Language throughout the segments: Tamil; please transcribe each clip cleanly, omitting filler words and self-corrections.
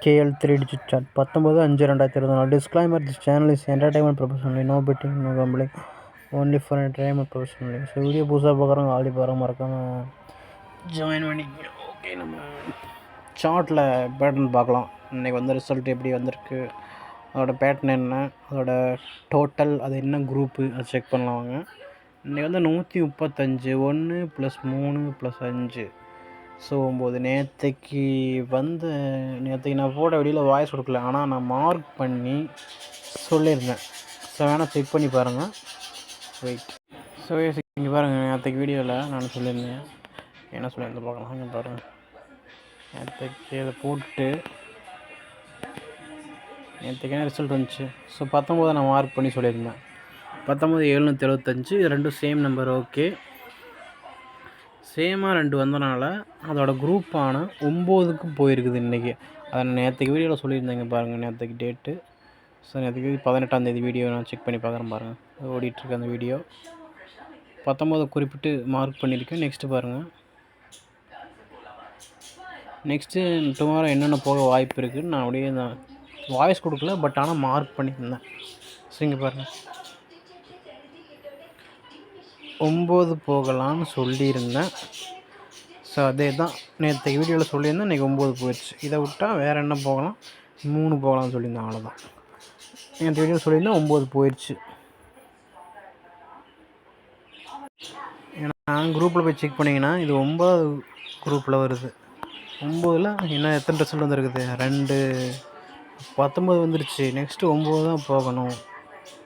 KL3 digit chart 19/5/2024. Disclaimer: This channel is entertainment purpose only. No betting, no gambling. Only for entertainment purpose only. So video புதுசாக பார்க்குறவங்க ஆல்ரெடி பாருங்க, மறக்காமல் ஜாயின் பண்ணிக்க. ஓகே, நம்ம சார்ட்டில் பேட்டர்ன் பார்க்கலாம். இன்றைக்கி வந்து ரிசல்ட் எப்படி வந்திருக்கு, அதோடய பேட்டர்ன் என்ன, அதோட டோட்டல், அது என்ன குரூப்பு, அதை செக் பண்ணலாம் வாங்க. இன்றைக்கி வந்து 135 1 + 3 + 5 ஸோ 9. நேற்றுக்கு நான் போட்ட வீடியோவில் வாய்ஸ் கொடுக்கல, ஆனால் நான் மார்க் பண்ணி சொல்லியிருந்தேன். ஸோ வேணால் செக் பண்ணி பாருங்கள். வெயிட். ஸோ இங்கே பாருங்கள், நேற்றுக்கு வீடியோவில் நான் சொல்லியிருந்தேன். என்ன சொல்லியிருந்தேன் பார்க்கலாம். இங்கே பாருங்கள், நேற்றுக்கு இதை போட்டு நேற்றுக்கு என்ன ரிசல்ட் வந்துச்சு. ஸோ 19 நான் மார்க் பண்ணி சொல்லியிருந்தேன். 19,775. இது ரெண்டும் சேம் நம்பர். ஓகே, சேமாக 2 வந்தனால அதோட குரூப்பான 9க்கு போயிருக்குது இன்றைக்கி. அதை நேற்றுக்கு வீடியோவில் சொல்லியிருந்தேங்க பாருங்கள், நேற்றுக்கு டேட்டு. ஸோ நேற்றுக்கு 18ஆம் வீடியோ நான் செக் பண்ணி பார்க்குறேன் பாருங்கள். ஓடிட்டுருக்கு அந்த வீடியோ. 19 குறிப்பிட்டு மார்க் பண்ணியிருக்கேன். நெக்ஸ்ட்டு பாருங்கள். நெக்ஸ்ட்டு டுமாரோ என்னென்ன போக வாய்ப்பு இருக்குதுன்னு நான் அப்படியே நான் வாய்ஸ் கொடுக்கல, பட் ஆனால் மார்க் பண்ணியிருந்தேன். ஸோ இங்கே பாருங்கள், 9 போகலான்னு சொல்லியிருந்தேன். ஸோ அதே தான் நேற்று வீடியோவில் சொல்லியிருந்தேன். இன்றைக்கி 9 போயிடுச்சு. இதை விட்டால் வேறு என்ன போகலாம், 3 போகலான்னு சொல்லியிருந்தேன். அவ்வளோதான். நேற்று வீடியோவில் சொல்லியிருந்தேன், 9 போயிடுச்சு. ஏன்னா குரூப்பில் போய் செக் பண்ணிங்கன்னா இது 9வது குரூப்பில் வருது. 9ல் என்ன எத்தனை ரிசல்ட் வந்துருக்குது, 2 19 வந்துருச்சு. நெக்ஸ்ட்டு 9 தான் போகணும்.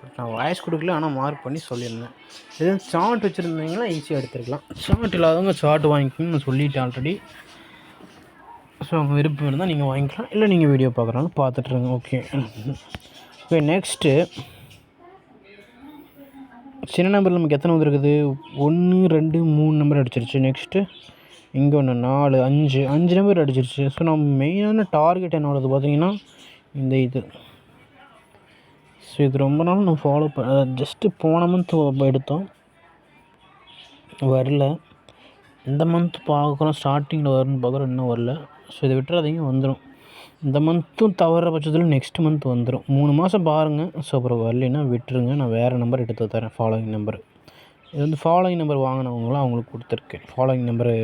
பட் நான் வாய்ஸ் கொடுக்கல, ஆனால் மார்க் பண்ணி சொல்லியிருந்தேன். இது சார்ட் வச்சுருந்தீங்கன்னா ஈஸியாக எடுத்துருக்கலாம். சார்ட் இல்லாதவங்க சார்ட் வாங்கிக்கணும்னு நான் சொல்லிவிட்டேன் ஆல்ரெடி. ஸோ அவங்க விருப்பம் இருந்தால் நீங்கள் வாங்கிக்கலாம், இல்லை நீங்கள் வீடியோ பார்க்குறாங்க பார்த்துட்ருங்க. Okay okay. நெக்ஸ்ட்டு சின்ன நம்பரில் நமக்கு எத்தனை வந்துருக்குது, 1 2 3 நம்பர் அடிச்சிருச்சு. நெக்ஸ்ட்டு இங்கே ஒன்று 4 5 நம்பர் அடிச்சிருச்சு. ஸோ நம்ம மெயினான டார்கெட் என்னோடது பார்த்தீங்கன்னா இந்த இது. ஸோ இது ரொம்ப நாள் நான் ஃபாலோ ஜஸ்ட்டு போன மந்த் எடுத்தோம், வரல. இந்த மந்த் பார்க்குறோம், ஸ்டார்டிங்கில் வரும்னு பார்க்குறோம், இன்னும் வரல. ஸோ இதை விட்டுறாதீங்க, வந்துடும். இந்த மந்த்தும் தவற பட்சத்தில் நெக்ஸ்ட் மந்த் வந்துடும். 3 மாதம் பாருங்கள். ஸோ அப்புறம் வரலைன்னா விட்டுருங்க, நான் வேறு நம்பர் எடுத்து தரேன். ஃபாலோயிங் நம்பர் இது வந்து ஃபாலோயிங் நம்பர் வாங்கினவங்களாம் அவங்களுக்கு கொடுத்துருக்கேன். ஃபாலோயிங் நம்பரு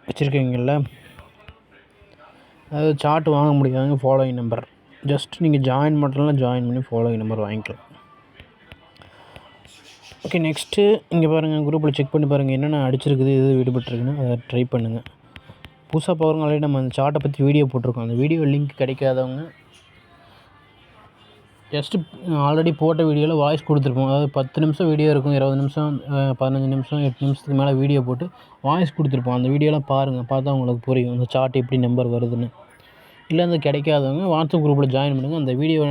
வச்சுருக்கீங்கள, அதாவது சார்ட் வாங்க முடியாதுங்க. ஃபாலோயிங் நம்பர் ஜஸ்ட் நீங்கள் ஜாயின் பண்ணுறதுலாம் ஜாயின் பண்ணி ஃபாலோயிங் நம்பர் வாங்கிக்கலாம். ஓகே, நெக்ஸ்ட்டு இங்கே பாருங்கள், குரூப்பில் செக் பண்ணி பாருங்கள் என்னென்ன அடிச்சிருக்குது, எது விடுபட்டுருக்குன்னு அதை ட்ரை பண்ணுங்கள். புதுசாக போகிறவங்க ஆல்ரெடி நம்ம அந்த சார்ட்டை பற்றி வீடியோ போட்டிருக்கோம். அந்த வீடியோ லிங்க் கிடைக்காதவங்க ஜஸ்ட்டு ஆல்ரெடி போட்ட வீடியோவில் வாய்ஸ் கொடுத்துருப்போம். அதாவது 10 நிமிஷம் வீடியோ இருக்கும், 20 நிமிஷம் 15 நிமிஷம் 8 நிமிஷத்துக்கு மேலே வீடியோ போட்டு வாய்ஸ் கொடுத்துருப்போம். அந்த வீடியோலாம் பாருங்கள், பார்த்தா உங்களுக்கு புரியும் அந்த சார்ட் எப்படி நம்பர் வருதுன்னு. இல்லை அந்த கிடைக்காதவங்க வாட்ஸ்அப் குரூப்பில் ஜாயின் பண்ணுங்கள். அந்த வீடியோ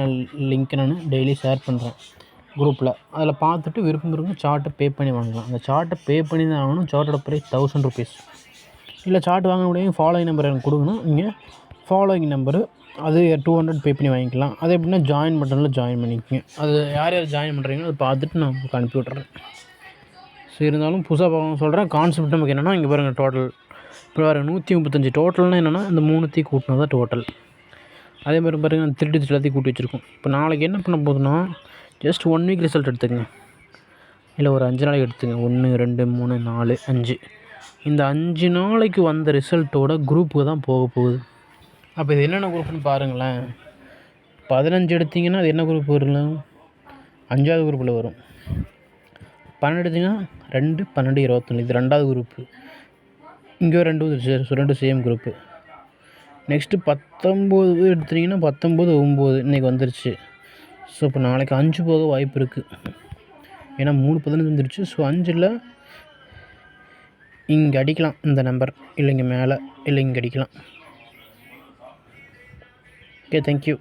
லிங்க் நான் டெய்லி ஷேர் பண்ணுறேன் குரூப்பில். அதில் பார்த்துட்டு விருப்பம் இருக்கும் சார்ட்டை பே பண்ணி வாங்கலாம். அந்த சார்ட்டை பே பண்ணி தான் ஆகணும். சார்ட்டோட ப்ரைஸ் 1000 ருபீஸ். இல்லை சார்ட் வாங்க முடியும், ஃபாலோயிங் நம்பர் எனக்கு கொடுக்கணும். நீங்கள் ஃபாலோயிங் நம்பரு அது 200 பே பண்ணி வாங்கிக்கலாம். அது எப்படின்னா ஜாயின் பட்டனில் ஜாயின் பண்ணிக்கோங்க. அது யார் யார் ஜாயின் பண்ணுறீங்களோ அதை பார்த்துட்டு நான் உங்களுக்கு அனுப்பி விட்றேன். ஸோ இருந்தாலும் புதுசாக பார்க்கணும் சொல்கிறேன். கான்செப்ட் நமக்கு என்னென்னா, இங்கே பாருங்கள் டோட்டல் இப்போ வேறு 135 டோட்டல்னால் என்னென்னா இந்த 3த்தையும் கூட்டினா தான் டோட்டல். அதே மாதிரி பாருங்கள், அந்த 3 டிஜிட் எல்லாத்தையும் கூட்டி வச்சுருக்கோம். இப்போ நாளைக்கு என்ன பண்ண போதுன்னா, ஜஸ்ட் 1 வீக் ரிசல்ட் எடுத்துக்கங்க, இல்லை ஒரு 5 நாளைக்கு எடுத்துங்க. 1 2 3 4 5 இந்த 5 நாளைக்கு வந்த ரிசல்ட்டோட குரூப்புக்கு தான் போக போகுது. அப்போ இது என்னென்ன குரூப்னு பாருங்களேன். 15 எடுத்திங்கன்னா அது என்ன குரூப் வரும், 5வது குரூப்பில் வரும். 12 எடுத்திங்கன்னா 2 12 24 இது 2வது குரூப்பு. இங்கே 2 சேம் குரூப்பு. நெக்ஸ்ட்டு 19 எடுத்துட்டிங்கன்னா 19 9 இன்றைக்கி வந்துருச்சு. ஸோ இப்போ நாளைக்கு 5 போக வாய்ப்பு இருக்குது. ஏன்னா 3 15 வந்துருச்சு. ஸோ 5ல் இங்கே அடிக்கலாம் இந்த நம்பர், இல்லை இங்கே மேலே, இல்லை இங்கே அடிக்கலாம். Okay, thank you.